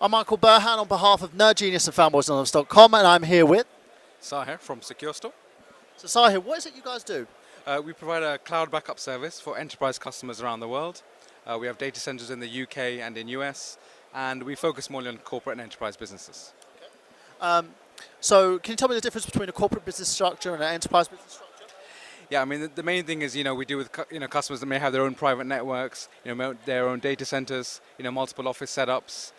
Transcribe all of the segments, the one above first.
I'm Michael Burhan on behalf of Nerdgenious and Fanboys.com, and I'm here with Saaher from SecurStore. So Saaher, what is it you guys do? We provide a cloud backup service for enterprise customers around the world. We have data centers in the UK and in US, and we focus more on corporate and enterprise businesses. So can you tell me the difference between a corporate business structure and an enterprise business structure? Yeah, I mean, the main thing is, we deal with customers that may have their own private networks, their own data centers, multiple office setups.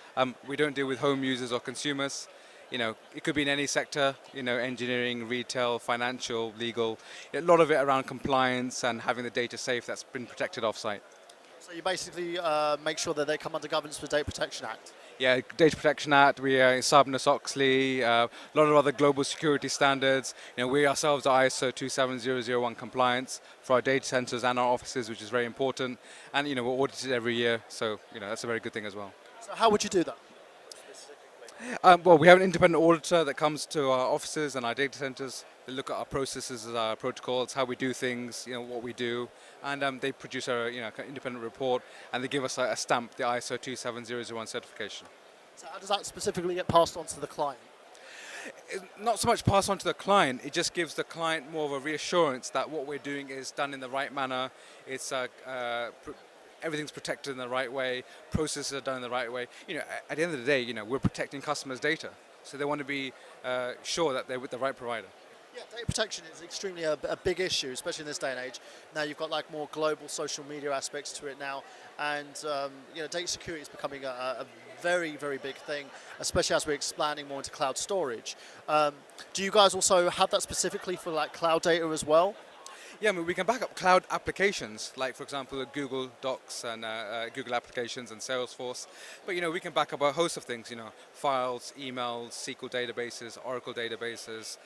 We don't deal with home users or consumers. It could be in any sector, engineering, retail, financial, legal. A lot of it around compliance and having the data safe that's been protected off-site. So you basically make sure that they come under governance for the Data Protection Act? Yeah, Data Protection Act, we are Sarbanes-Oxley, a lot of other global security standards. We ourselves are ISO 27001 compliance for our data centers and our offices, which is very important. And we're audited every year, so that's a very good thing as well. So how would you do that? Well, we have an independent auditor that comes to our offices and our data centers. They look at our processes, our protocols, how we do things, what we do, and they produce a independent report, and they give us a stamp, the ISO 27001 certification. So how does that specifically get passed on to the client? Not so much passed on to the client, it just gives the client more of a reassurance that what we're doing is done in the right manner. It's everything's protected in the right way, processes are done in the right way. At the end of the day, we're protecting customers' data, so they want to be sure that they're with the right provider. Yeah, data protection is extremely a big issue, especially in this day and age. Now you've got more global social media aspects to it now, and data security is becoming a very, very big thing, especially as we're expanding more into cloud storage. Do you guys also have that specifically for cloud data as well? Yeah, I mean, we can back up cloud applications, like, for example, Google Docs and Google Applications and Salesforce. But, we can back up a host of things, files, emails, SQL databases, Oracle databases,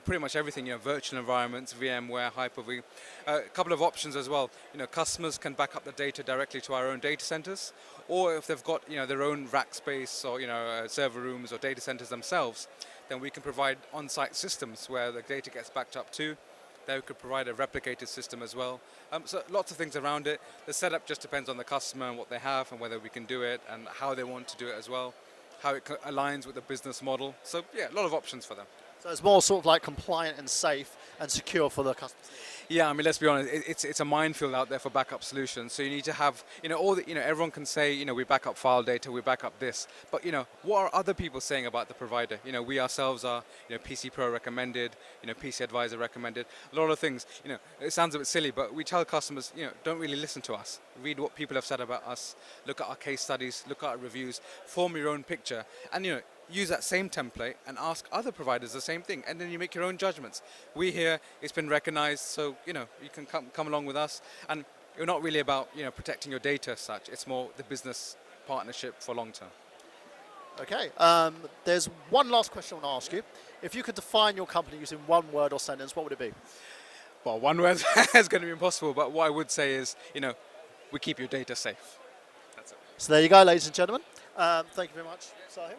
pretty much everything, virtual environments, VMware, Hyper-V. A couple of options as well. Customers can back up the data directly to our own data centers, or if they've got, their own rack space or, server rooms or data centers themselves, then we can provide on-site systems where the data gets backed up to. They could provide a replicated system as well. So lots of things around it. The setup just depends on the customer and what they have and whether we can do it and how they want to do it as well, how it aligns with the business model. So yeah, a lot of options for them. So it's more sort of compliant and safe and secure for the customers. Yeah, I mean, let's be honest, it's a minefield out there for backup solutions. So you need to have, everyone can say, we back up file data, we back up this. But, what are other people saying about the provider? We ourselves are, PC Pro recommended, PC Advisor recommended, a lot of things. It sounds a bit silly, but we tell customers, don't really listen to us. Read what people have said about us, look at our case studies, look at our reviews, form your own picture, and, use that same template and ask other providers the same thing, and then you make your own judgments. We here, it's been recognized, so you can come along with us, and you're not really about protecting your data as such. It's more the business partnership for long term. Okay, there's one last question I want to ask you. If you could define your company using one word or sentence, what would it be? Well, one word is going to be impossible, but what I would say is, we keep your data safe. That's it. So there you go, ladies and gentlemen. Thank you very much, Saaher.